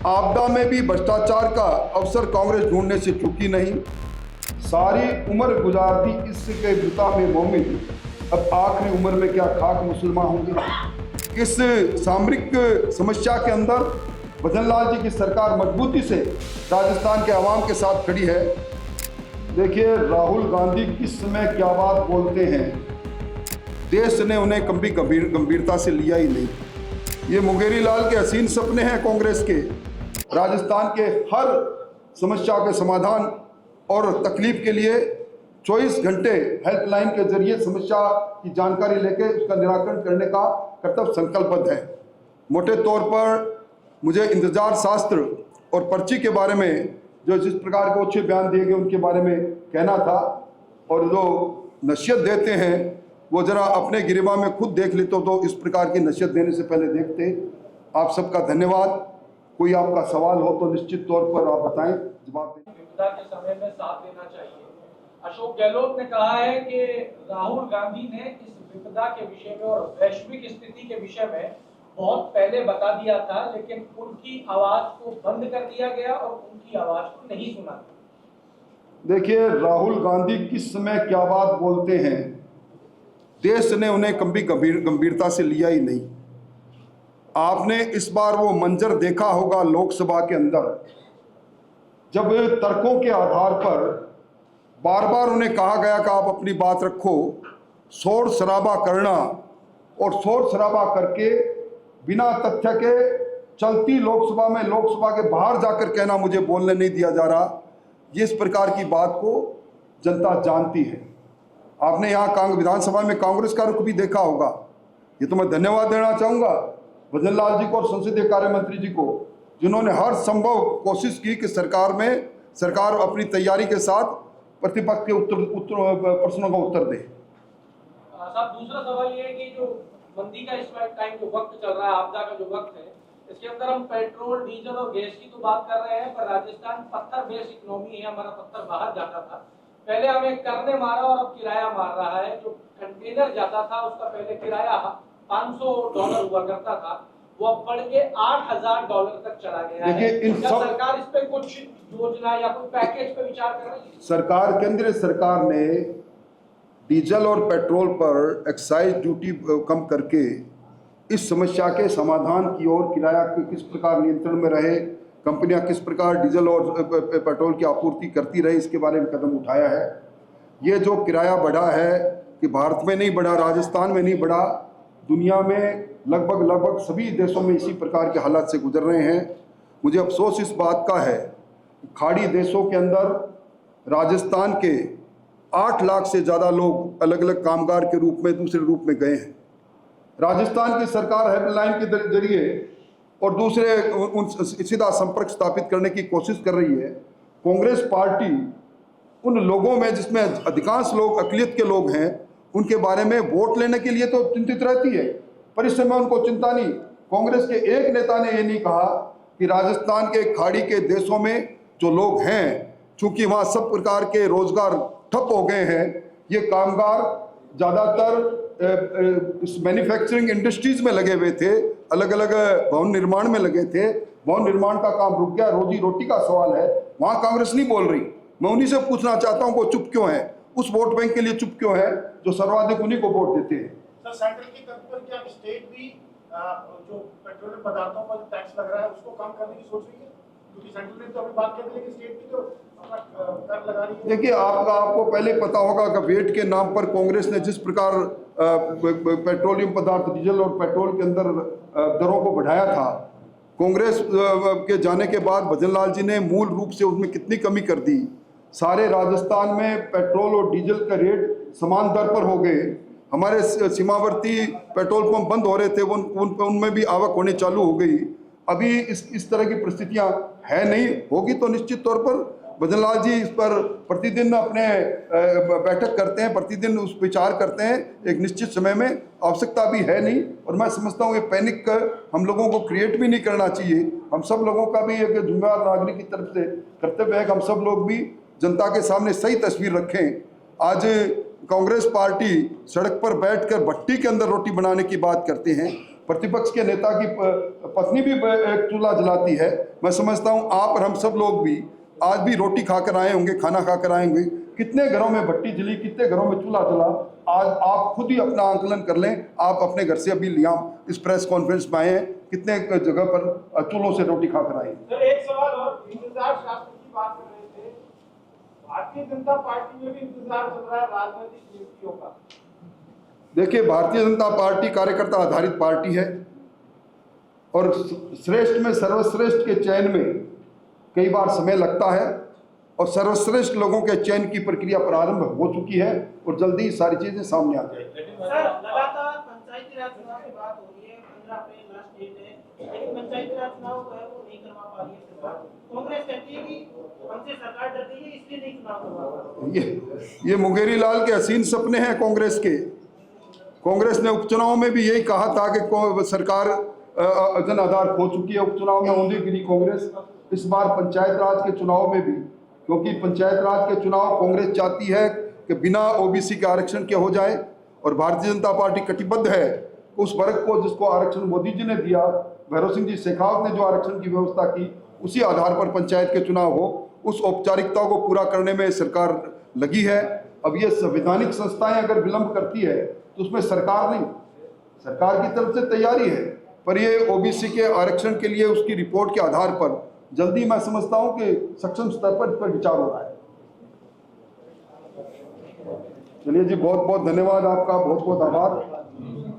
आपदा में भी भ्रष्टाचार का अवसर कांग्रेस ढूंढने से चूकी नहीं। सारी उम्र गुजार दी इसके वृता में मोमिन, अब आखिरी उम्र में क्या खाक मुसलमान होंगे। इस सामरिक समस्या के अंदर भजन लाल जी की सरकार मजबूती से राजस्थान के अवाम के साथ खड़ी है। देखिए, राहुल गांधी किस समय क्या बात बोलते हैं, देश ने उन्हें कभी गंभीरता से लिया ही नहीं। ये मुंगेरी लाल के हसीन सपने हैं कांग्रेस के। राजस्थान के हर समस्या के समाधान और तकलीफ के लिए 24 घंटे हेल्पलाइन के जरिए समस्या की जानकारी लेकर उसका निराकरण करने का कर्तव्य संकल्पबद्ध है। मोटे तौर पर मुझे इंतजार शास्त्र और पर्ची के बारे में जो जिस प्रकार के अच्छे बयान दिए गए उनके बारे में कहना था, और जो नसीहत देते हैं वो जरा अपने गिरिबा में खुद देख लेते तो इस प्रकार की नसीहत देने से पहले देखते। आप सबका धन्यवाद। कोई आपका सवाल हो तो निश्चित तौर पर आप बताएं, जवाब दें। विपदा के समय में साथ देना चाहिए। अशोक गहलोत ने कहा है कि राहुल गांधी ने इस विपदा के विषय में और वैश्विक स्थिति के विषय में बहुत पहले बता दिया था, लेकिन उनकी आवाज को बंद कर दिया गया और उनकी आवाज को नहीं सुना। देखिए, राहुल गांधी किस समय क्या बात बोलते हैं, देश ने उन्हें कभी गंभीरता से लिया ही नहीं। आपने इस बार वो मंजर देखा होगा लोकसभा के अंदर, जब तर्कों के आधार पर बार बार उन्हें कहा गया कि आप अपनी बात रखो, शोर शराबा करना और शोर शराबा करके बिना तथ्य के चलती लोकसभा में लोकसभा के बाहर जाकर कहना मुझे बोलने नहीं दिया जा रहा, ये इस प्रकार की बात को जनता जानती है। आपने यहाँ विधानसभा में कांग्रेस का रुख भी देखा होगा। ये तो मैं धन्यवाद देना चाहूँगा भजन लाल जी को और संसदीय कार्य मंत्री जी को, जिन्होंने हर संभव कोशिश की कि सरकार अपनी तैयारी के साथ प्रतिपक्ष के प्रश्नों का उत्तर दे। साहब, दूसरा सवाल ये है कि जो मंदी का इस टाइम जो वक्त चल रहा है, आपदा का जो वक्त है, इसके अंदर हम पेट्रोल, डीजल और गैस की तो बात कर रहे हैं, पर राजस्थान पत्थर बेस इकोनॉमी है, हमारा पत्थर बाहर जाता था। पहले हमें कर ने मारा और अब किराया मार रहा है। जो कंटेनर जाता था उसका पहले किराया $500 हुआ करता था, वो अब बढ़ के $8,000 तक चला गया है। क्या सरकार इस पे कुछ योजना या कोई पैकेज पे विचार कर रही है? केंद्र सरकार ने डीजल और पेट्रोल पर एक्साइज ड्यूटी कम करके इस समस्या के समाधान की ओर, किराया किस प्रकार नियंत्रण में रहे, कंपनियां किस प्रकार डीजल और पेट्रोल की आपूर्ति करती रही, इसके बारे में कदम उठाया है। ये जो किराया बढ़ा है कि भारत में नहीं बढ़ा, राजस्थान में नहीं बढ़ा, दुनिया में लगभग सभी देशों में इसी प्रकार के हालात से गुजर रहे हैं। मुझे अफसोस इस बात का है, खाड़ी देशों के अंदर राजस्थान के 8 लाख से ज़्यादा लोग अलग अलग कामगार के रूप में दूसरे रूप में गए हैं। राजस्थान की सरकार हेल्पलाइन के जरिए और दूसरे उन सीधा संपर्क स्थापित करने की कोशिश कर रही है। कांग्रेस पार्टी उन लोगों में जिसमें अधिकांश लोग अक़लियत के लोग हैं, उनके बारे में वोट लेने के लिए तो चिंतित रहती है, पर इस समय उनको चिंता नहीं। कांग्रेस के एक नेता ने ये नहीं कहा कि राजस्थान के खाड़ी के देशों में जो लोग हैं, चूंकि वहाँ सब प्रकार के रोजगार ठप हो गए हैं, ये कामगार ज़्यादातर इस मैन्युफैक्चरिंग इंडस्ट्रीज में लगे हुए थे, अलग अलग भवन निर्माण में लगे थे। भवन निर्माण का काम रुक गया, रोजी रोटी का सवाल है, वहाँ कांग्रेस नहीं बोल रही। मैं उन्हीं से पूछना चाहता हूँ वो चुप क्यों है, उस वोट बैंक के लिए चुप क्यों है जो सर्वाधिक उन्हीं को वोट देते हैं। सर, सेंट्रल की तरफ पर क्या स्टेट भी जो पेट्रोलियम पदार्थों पर टैक्स लग रहा है उसको कम करने की सोच रही है? क्योंकि सेंट्रल ने तो अभी बात कर दी, लेकिन स्टेट भी तो अपना कर लगा रही है। देखिए, आपको पहले पता होगा कि वेट के नाम पर कांग्रेस ने जिस प्रकार पेट्रोलियम पदार्थ, डीजल और पेट्रोल के अंदर दरों को बढ़ाया था, कांग्रेस के जाने के बाद भजन लाल जी ने मूल रूप से उसमें कितनी कमी कर दी। सारे राजस्थान में पेट्रोल और डीजल का रेट समान दर पर हो गए। हमारे सीमावर्ती पेट्रोल पंप बंद हो रहे थे, उनमें भी आवक होनी चालू हो गई। अभी इस तरह की परिस्थितियां है नहीं, होगी तो निश्चित तौर पर भजन लाल जी इस पर प्रतिदिन अपने बैठक करते हैं, प्रतिदिन उस विचार करते हैं। एक निश्चित समय में आवश्यकता भी है नहीं, और मैं समझता हूँ ये पैनिक हम लोगों को क्रिएट भी नहीं करना चाहिए। हम सब लोगों का भी एक जिम्मेदार नागरिक की तरफ से कर्तव्य है कि हम सब लोग भी जनता के सामने सही तस्वीर रखें। आज कांग्रेस पार्टी सड़क पर बैठकर भट्टी के अंदर रोटी बनाने की बात करते हैं, प्रतिपक्ष के नेता की पत्नी भी एक चूल्हा जलाती है। मैं समझता हूँ आप और हम सब लोग भी आज भी रोटी खाकर आए होंगे, खाना खाकर आए होंगे। कितने घरों में भट्टी जली, कितने घरों में चूल्हा जला, आज आप खुद ही अपना आंकलन कर लें। आप अपने घर से अभी लिया इस प्रेस कॉन्फ्रेंस में आए हैं, कितने जगह पर चूल्हों से रोटी खाकर आए। सर एक सवाल और, इंतजार शास्त्र की बात कर रहे थे, भारतीय जनता पार्टी में भी इंतजार चल रहा है राजनीतिक नियुक्तियों का। देखिए, भारतीय जनता पार्टी कार्यकर्ता आधारित पार्टी है और श्रेष्ठ में सर्वश्रेष्ठ के चयन में कई बार समय लगता है और सर्वश्रेष्ठ लोगों के चयन की प्रक्रिया प्रारंभ हो चुकी है और जल्दी ही सारी चीजें सामने आ जाएगी। सर लगातार पंचायती राज चुनाव की बात हो रही है, 15 अप्रैल लास्ट डेट है, लेकिन पंचायती राज चुनाव जो है वो नहीं करवा पा रही है सरकार। कांग्रेस कहती है कि हमसे सरकार डर गई है इसलिए नहीं चुनाव करवा पा रही। ये मुंगेरी लाल के हसीन सपने हैं कांग्रेस के। कांग्रेस ने उपचुनाव में भी यही कहा था कि सरकार जन आधार खो चुकी है, उपचुनाव में औंधी गिरी कांग्रेस। इस बार पंचायत राज के चुनाव में भी, क्योंकि पंचायत राज के चुनाव कांग्रेस चाहती है कि बिना ओबीसी के आरक्षण के हो जाए और भारतीय जनता पार्टी कटिबद्ध है उस वर्ग को जिसको आरक्षण मोदी जी ने दिया, भैरव सिंह जी शेखावत ने जो आरक्षण की व्यवस्था की, उसी आधार पर पंचायत के चुनाव हो। उस औपचारिकता को पूरा करने में सरकार लगी है। अब ये संवैधानिक संस्थाएं अगर विलंब करती है तो उसमें सरकार नहीं, सरकार की तरफ से तैयारी है, पर ये ओबीसी के आरक्षण के लिए उसकी रिपोर्ट के आधार पर जल्दी मैं समझता हूं कि सक्षम स्तर पर इस पर विचार हो रहा है। चलिए जी, बहुत बहुत धन्यवाद आपका, बहुत बहुत आभार।